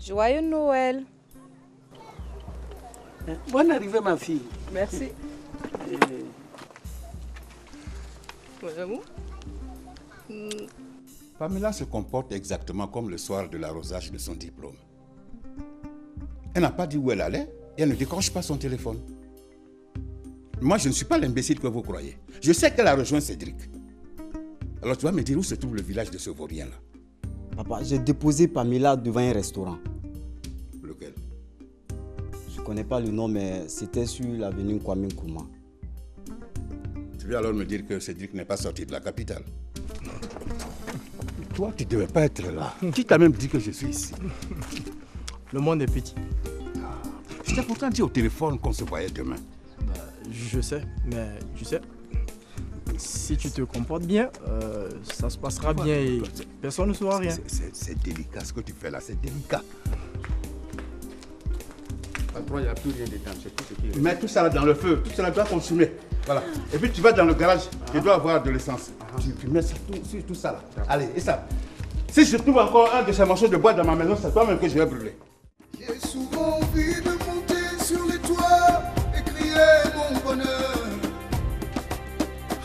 Joyeux Noël. Bonne arrivée, ma fille. Merci. Vraiment? Pamela se comporte exactement comme le soir de l'arrosage de son diplôme. Elle n'a pas dit où elle allait et elle ne décroche pas son téléphone. Moi, je ne suis pas l'imbécile que vous croyez. Je sais qu'elle a rejoint Cédric. Alors, tu vas me dire où se trouve le village de ce vaurien-là? Papa, j'ai déposé Pamela devant un restaurant. Lequel? Je ne connais pas le nom, mais c'était sur l'avenue Kwame Nkrumah. Tu veux alors me dire que Cédric n'est pas sorti de la capitale? Toi, tu ne devais pas être là. Qui t'a même dit que je suis ici? Le monde est petit. Je t'ai pourtant dit au téléphone qu'on se voyait demain. Je sais, mais tu sais, si tu te comportes bien, ça se passera bien et personne ne saura rien. C'est délicat ce que tu fais là, c'est délicat. Il n'y a plus rien dedans, c'est tout ce qui est. Mets tout ça là dans le feu, tout ça là doit consumer. Voilà. Et puis tu vas dans le garage, tu dois avoir de l'essence. Tu mets ça, tout ça là. Allez, et ça. Si je trouve encore un de ces morceaux de bois dans ma maison, c'est toi-même que je vais brûler. J'ai souvent envie de monter sur les toits et crier mon bonheur.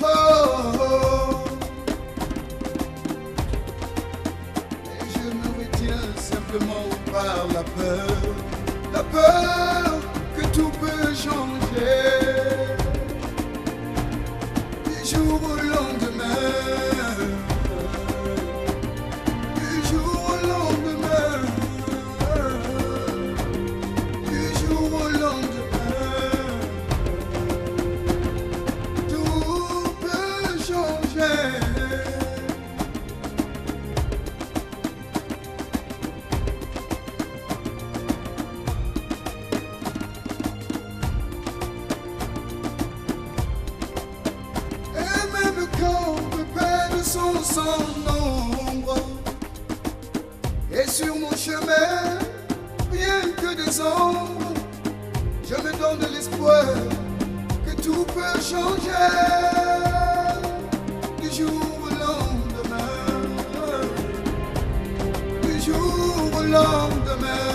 Oh, oh, oh. Et je me retiens simplement par la peur. La peur que tout peut changer. Du jour au lendemain. Du jour au lendemain. Du jour au lendemain. Tout peut changer. Sans nombre. Et sur mon chemin, rien que des ombres, je me donne l'espoir que tout peut changer. Du jour au lendemain. Du jour au lendemain.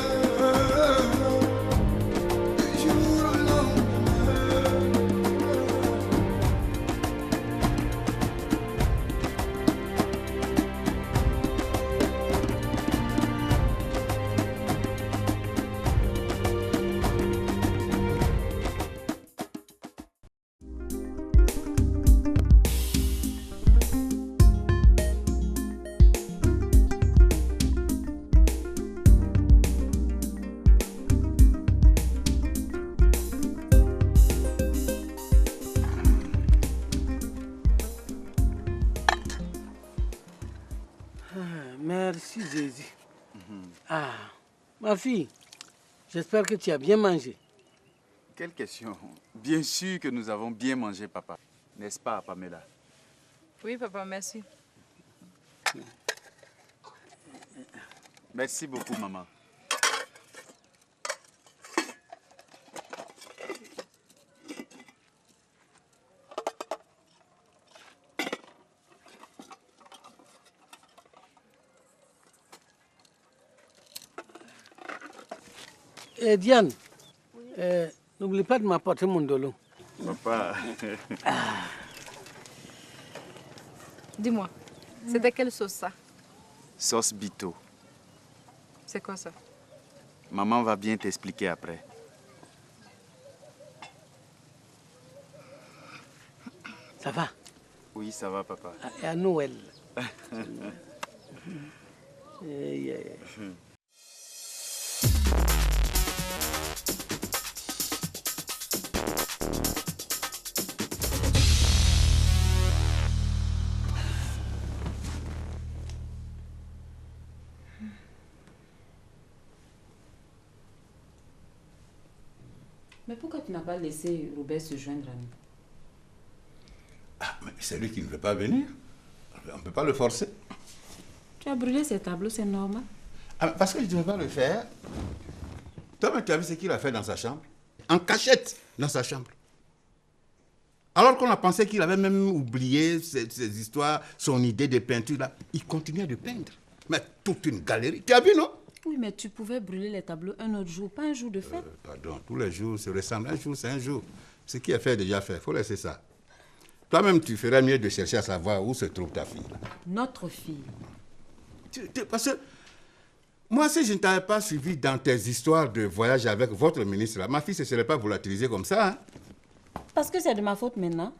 Du jour au lendemain. Merci Jésus. Ah, ma fille, j'espère que tu as bien mangé. Quelle question? Bien sûr que nous avons bien mangé, papa. N'est-ce pas, Pamela? Oui, papa, merci. Merci beaucoup, maman. Diane, n'oublie pas de m'apporter mon dolo. Papa. Dis-moi, c'était quelle sauce ça? Sauce Bito. C'est quoi ça? Maman va bien t'expliquer après. Ça va? Oui, ça va, papa. Et à Noël. Mais pourquoi tu n'as pas laissé Robert se joindre à nous? Ah, mais c'est lui qui ne veut pas venir. On ne peut pas le forcer. Tu as brûlé ses tableaux, c'est normal. Ah, parce que je ne devais pas le faire. Toi-même, tu as vu ce qu'il a fait dans sa chambre? En cachette, dans sa chambre. Alors qu'on a pensé qu'il avait même oublié ses histoires, son idée de peinture là. Il continuait de peindre. Mais toute une galerie. Tu as vu, non? Oui, mais tu pouvais brûler les tableaux un autre jour, pas un jour de fête. Pardon, tous les jours se ressemblent. Un jour, c'est un jour. Ce qui est fait est déjà fait. Il faut laisser ça. Toi-même, tu ferais mieux de chercher à savoir où se trouve ta fille. Là. Notre fille. Parce que moi, si je ne t'avais pas suivi dans tes histoires de voyage avec votre ministre, là, ma fille ne se serait pas volatilisée comme ça. Hein? Parce que c'est de ma faute maintenant.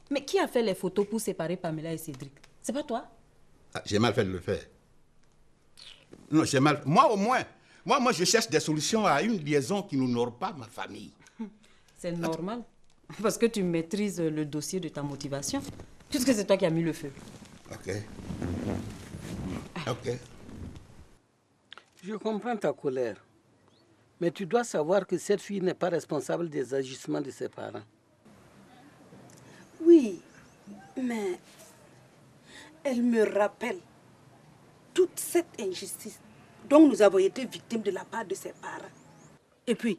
Mais qui a fait les photos pour séparer Pamela et Cédric? C'est pas toi? Ah, j'ai mal fait de le faire. Non, j'ai mal. Moi, au moins. Moi, je cherche des solutions à une liaison qui n'honore pas ma famille. C'est normal. Parce que tu maîtrises le dossier de ta motivation. Puisque c'est toi qui as mis le feu. Ok. Ok. Je comprends ta colère. Mais tu dois savoir que cette fille n'est pas responsable des agissements de ses parents. Oui, mais elle me rappelle toute cette injustice dont nous avons été victimes de la part de ses parents. Et puis,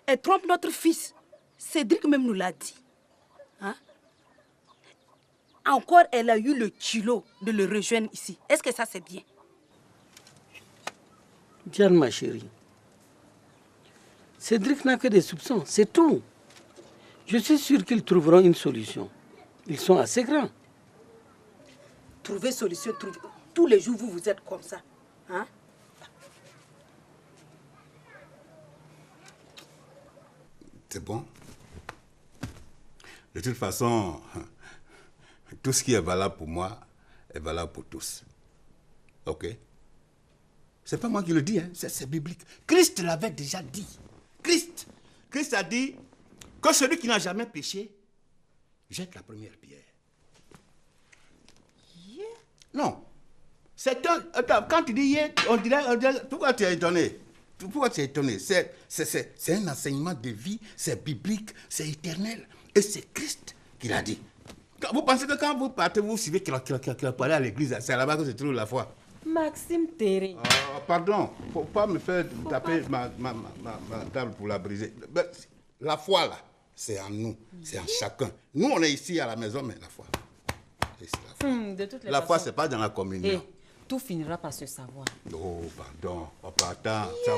elle trompe notre fils. Cédric même nous l'a dit. Hein? Encore, elle a eu le culot de le rejoindre ici. Est-ce que ça, c'est bien? Diane, ma chérie, Cédric n'a que des soupçons, c'est tout. Je suis sûr qu'ils trouveront une solution. Ils sont assez grands. Trouver solution, trouver. Tous les jours, vous êtes comme ça. Hein? C'est bon. De toute façon, tout ce qui est valable pour moi est valable pour tous. Ok? C'est pas moi qui le dis, hein? C'est biblique. Christ l'avait déjà dit. Christ a dit que celui qui n'a jamais péché jette la première pierre. Yeah. Non. C'est un... Attends, quand tu dis yeah, on dirait... Pourquoi tu es étonné? Pourquoi tu es étonné? C'est un enseignement de vie, c'est biblique, c'est éternel. Et c'est Christ qui l'a dit. Vous pensez que quand vous partez, vous suivez qu'il a parlé à l'église, c'est là-bas que se trouve la foi. Maxime Théré. Pardon, il ne faut pas me faire taper ma table pour la briser. La foi, là, c'est en nous, c'est en chacun. Nous, on est ici à la maison, mais la foi. De toutes les la foi, façons, ce n'est pas dans la communion. tout finira par se savoir. Oh, pardon. Attends, ça,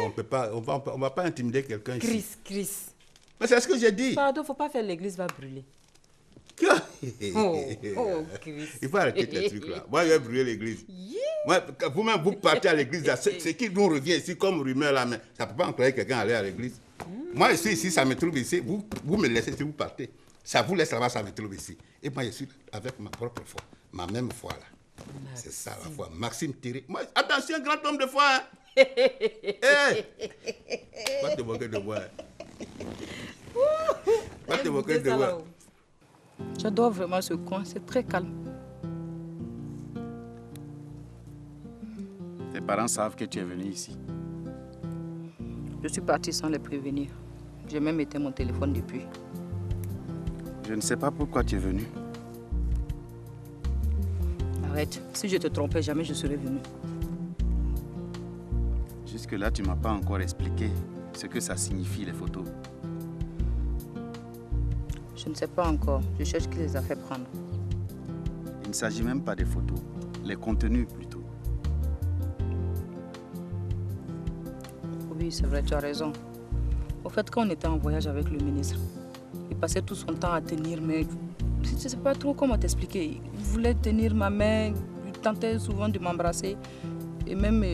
on va pas intimider quelqu'un ici. Chris. Mais c'est ce que j'ai dit. Pardon, faut pas faire l'église va brûler. Chris. Il faut arrêter tes trucs là. Moi, je vais brûler l'église. Vous-même, vous partez à l'église. Ce qui nous revient ici comme rumeur là, mais ça ne peut pas encourager quelqu'un à aller à l'église. Moi, je suis ici, ça me trouve ici. Vous me laissez si vous partez. Ça vous laisse là-bas, ça me trouve ici. Et moi, je suis avec ma propre foi. Ma même foi là. C'est ça la foi. Maxime Théré. Moi, attention, grand homme de foi. Hein. Pas te moquer de moi. Pas te moquer de moi. J'adore vraiment ce coin, c'est très calme. Tes parents savent que tu es venu ici. Je suis partie sans les prévenir. J'ai même éteint mon téléphone depuis. Je ne sais pas pourquoi tu es venu. Arrête, si je te trompais, jamais je serais venue. Jusque-là, tu ne m'as pas encore expliqué ce que ça signifie, les photos. Je ne sais pas encore. Je cherche qui les a fait prendre. Il ne s'agit même pas des photos, les contenus plutôt. Oui, c'est vrai, tu as raison. Au fait, quand on était en voyage avec le ministre, il passait tout son temps à tenir, mais je ne sais pas trop comment t'expliquer. Il voulait tenir ma main, il tentait souvent de m'embrasser. Et même,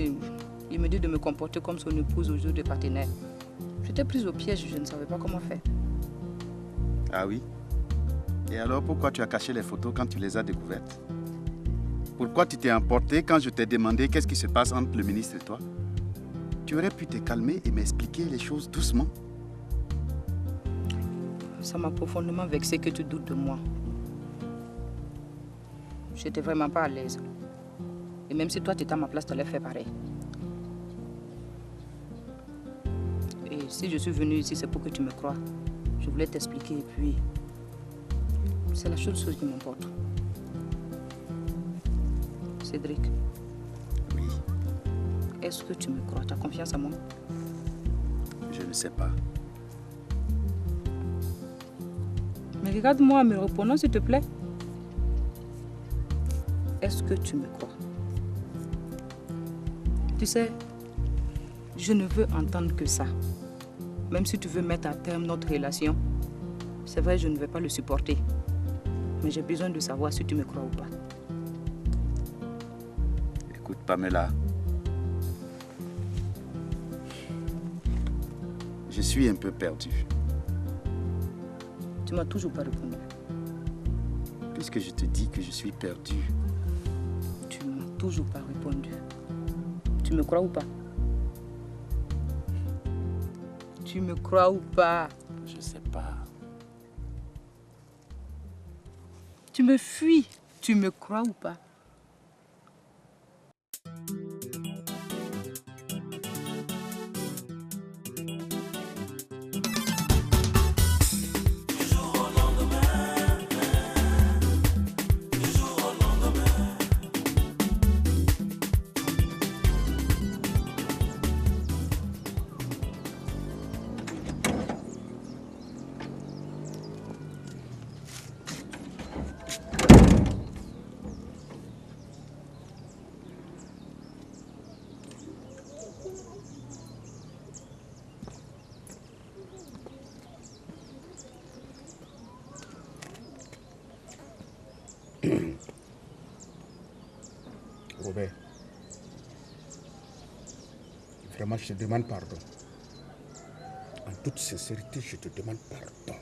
il me dit de me comporter comme son épouse au jour des partenaires. J'étais prise au piège, je ne savais pas comment faire. Ah oui? Et alors, pourquoi tu as caché les photos quand tu les as découvertes? Pourquoi tu t'es emporté quand je t'ai demandé qu'est-ce qui se passe entre le ministre et toi? Tu aurais pu te calmer et m'expliquer les choses doucement. Ça m'a profondément vexé que tu doutes de moi. J'étais vraiment pas à l'aise. Et même si toi, tu étais à ma place, tu allais faire pareil. Et si je suis venue ici, c'est pour que tu me crois. Je voulais t'expliquer et puis... C'est la seule chose qui m'importe. Cédric. Oui. Est-ce que tu me crois? Tu as confiance en moi? Je ne sais pas. Mais regarde-moi en me répondant, s'il te plaît. Est-ce que tu me crois? Tu sais, Je ne veux entendre que ça. Même si tu veux mettre à terme notre relation, c'est vrai, je ne vais pas le supporter. Mais j'ai besoin de savoir si tu me crois ou pas. Écoute, Pamela. Je suis un peu perdu. Tu m'as toujours pas répondu. Puisque je te dis que je suis perdu. Tu m'as toujours pas répondu. Tu me crois ou pas? Tu me crois ou pas? Je sais pas. Tu me fuis. Tu me crois ou pas? Robert, vraiment, je te demande pardon. En toute sincérité, je te demande pardon.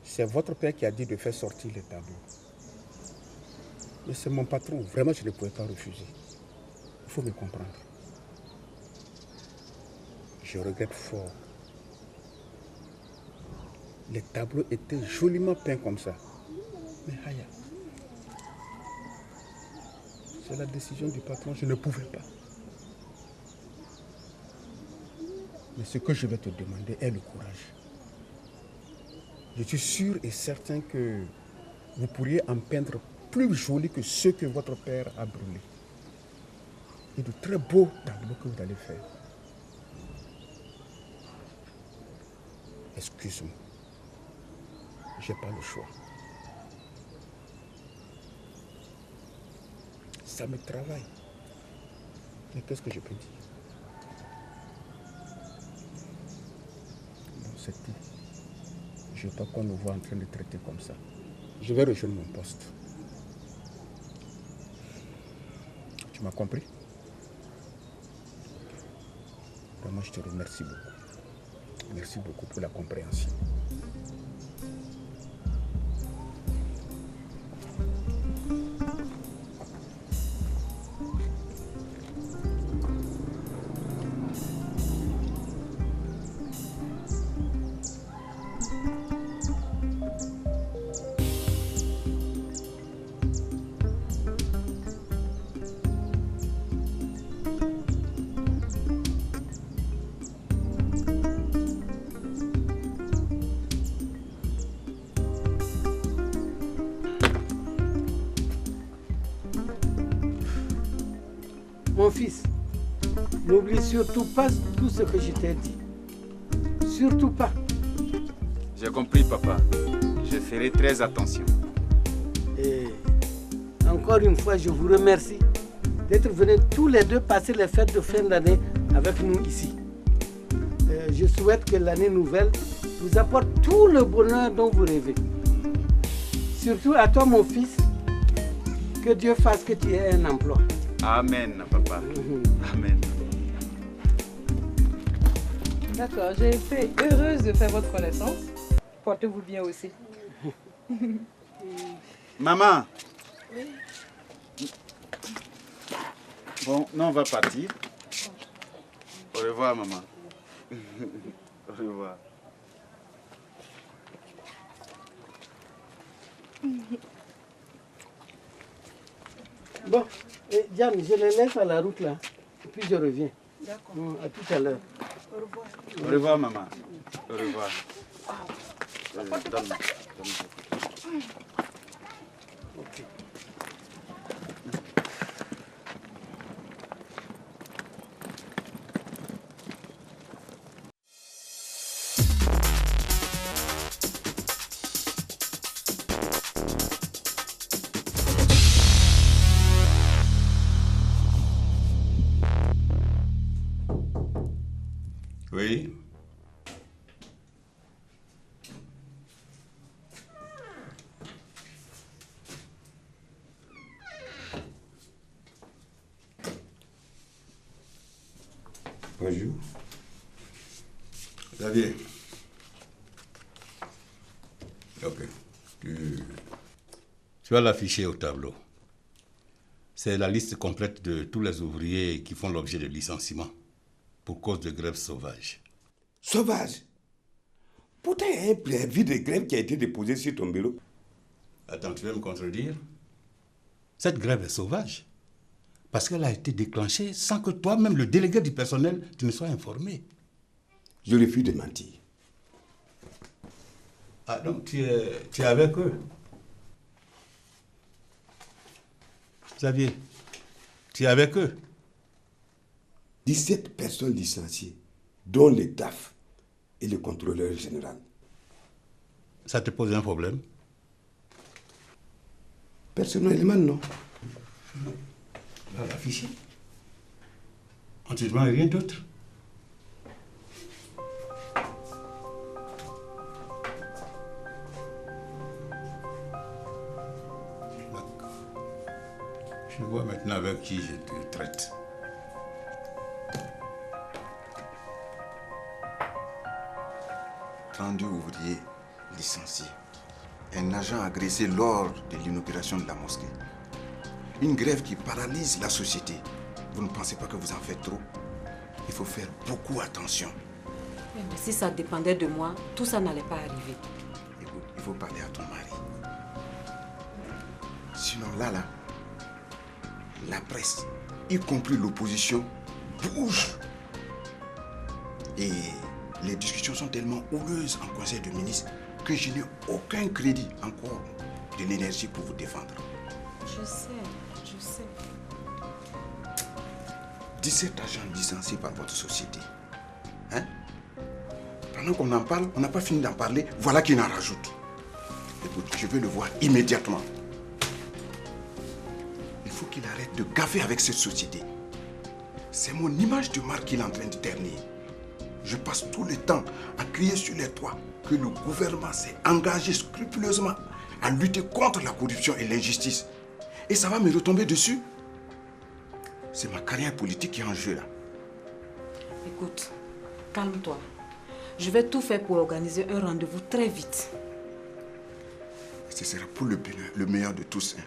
C'est votre père qui a dit de faire sortir les tableaux. Mais c'est mon patron. Vraiment, je ne pouvais pas refuser. Il faut me comprendre. Je regrette fort. Les tableaux étaient joliment peints comme ça. Mais Haya, c'est la décision du patron, je ne pouvais pas. Mais ce que je vais te demander est le courage. Je suis sûr et certain que vous pourriez en peindre plus jolis que ceux que votre père a brûlés. Et de très beaux tableaux que vous allez faire. Excuse-moi. Je n'ai pas le choix. Ça me travaille. Mais qu'est-ce que je peux dire? Bon, c'est tout. Je ne veux pas qu'on nous voit en train de traiter comme ça. Je vais rejoindre mon poste. Tu m'as compris? Vraiment, je te remercie beaucoup. Merci beaucoup pour la compréhension. Mon fils, n'oublie surtout pas tout ce que je t'ai dit. Surtout pas. J'ai compris, papa. Je ferai très attention. Et encore une fois, je vous remercie d'être venus tous les deux passer les fêtes de fin d'année avec nous ici. Je souhaite que l'année nouvelle vous apporte tout le bonheur dont vous rêvez. Surtout à toi, mon fils, que Dieu fasse que tu aies un emploi. Amen, papa. Amen. D'accord, j'ai été heureuse de faire votre connaissance. Portez-vous bien aussi. Maman. Bon, nous on va partir. Au revoir, maman. Au revoir. Bon, Diane, je les laisse à la route là, et puis je reviens. D'accord. À tout à l'heure. Au revoir. Au revoir, maman. Au revoir. Donne-moi. Ok. Oui. Bonjour. Xavier. Ok. Tu vas l'afficher au tableau. C'est la liste complète de tous les ouvriers qui font l'objet de licenciement pour cause de grève sauvage. Sauvage? Pourtant, il y a un préavis de grève qui a été déposé sur ton bureau. Attends, tu veux me contredire? Cette grève est sauvage. Parce qu'elle a été déclenchée sans que toi-même, le délégué du personnel, tu ne sois informé. Je refuse de mentir. Ah, donc tu es avec eux? Xavier, tu es avec eux? 17 personnes licenciées, dont le DAF et le contrôleur général. Ça te pose un problème? Personnellement, non. On va l'afficher. On ne te demande rien d'autre. Je vois maintenant avec qui je te traite. « 32 ouvriers licenciés. Un agent agressé lors de l'inauguration de la mosquée. Une grève qui paralyse la société. Vous ne pensez pas que vous en faites trop? Il faut faire beaucoup attention. Mais si ça dépendait de moi, tout ça n'allait pas arriver. Écoute, il faut parler à ton mari. Sinon là, la presse, y compris l'opposition, bouge. Et les discussions sont tellement houleuses en conseil de ministres que je n'ai aucun crédit encore de l'énergie pour vous défendre. Je sais. 17 agents licenciés par votre société. Hein? Pendant qu'on en parle, on n'a pas fini d'en parler, voilà qu'il en rajoute. Écoute, je veux le voir immédiatement. Il faut qu'il arrête de gaffer avec cette société. C'est mon image de marque qu'il est en train de ternir. Je passe tout le temps à crier sur les toits que le gouvernement s'est engagé scrupuleusement à lutter contre la corruption et l'injustice. Et ça va me retomber dessus. C'est ma carrière politique qui est en jeu là. Écoute, calme-toi. Je vais tout faire pour organiser un rendez-vous très vite. Ce sera pour le meilleur de tous. Hein.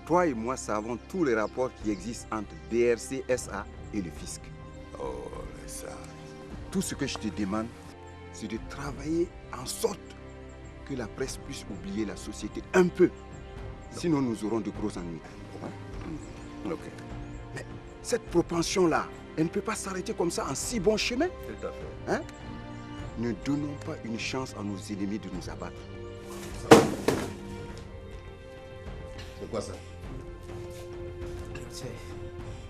Toi et moi savons tous les rapports qui existent entre DRC SA et le fisc. Oh, ça. Tout ce que je te demande, c'est de travailler en sorte que la presse puisse oublier la société un peu. Sinon, nous aurons de gros ennuis. Ok. Mais cette propension-là, elle ne peut pas s'arrêter comme ça en si bon chemin. Tout à fait. Hein? Ne donnons pas une chance à nos ennemis de nous abattre. C'est quoi ça?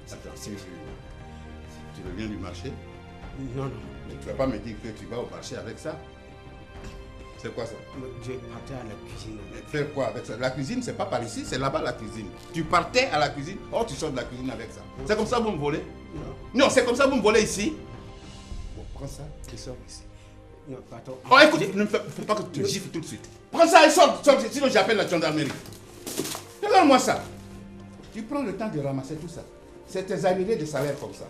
Attends, tu reviens du marché? Non, non. Mais tu ne vas pas me dire que tu vas au marché avec ça? C'est quoi ça? Je partais à la cuisine. Mais faire quoi avec ça? La cuisine, c'est pas par ici, c'est là-bas la cuisine. Tu partais à la cuisine, oh tu sors de la cuisine avec ça. C'est comme ça que vous me volez? Non, c'est comme ça que vous me volez ici? Bon, prends ça et sors ici. Non, pardon. Oh écoute, il ne faut pas que tu te gifles tout de suite. Prends ça et sors, sinon j'appelle la gendarmerie. Regarde-moi ça. Tu prends le temps de ramasser tout ça. C'est tes arrivées de salaire comme ça.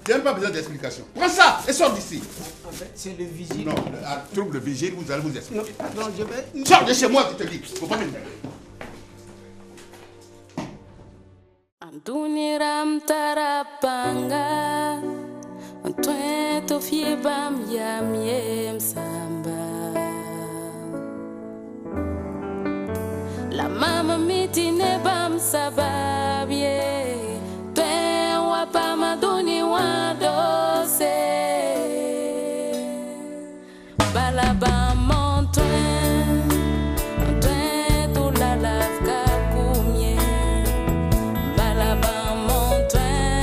Tu n'as même pas besoin d'explication. Prends ça et sors d'ici. En fait, c'est le vigile. Non, trouble de vigile, vous allez vous expliquer. Non, pardon, je vais... Sors de chez moi, je te dis. Faut pas me... Antuniram tarapanga Antueto fiebam yam yem samba La mama mitine bam sababye Tuen wapama duni wadose Balabam montuen Antuen tu la lavka kumye Balabam montuen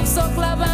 sok la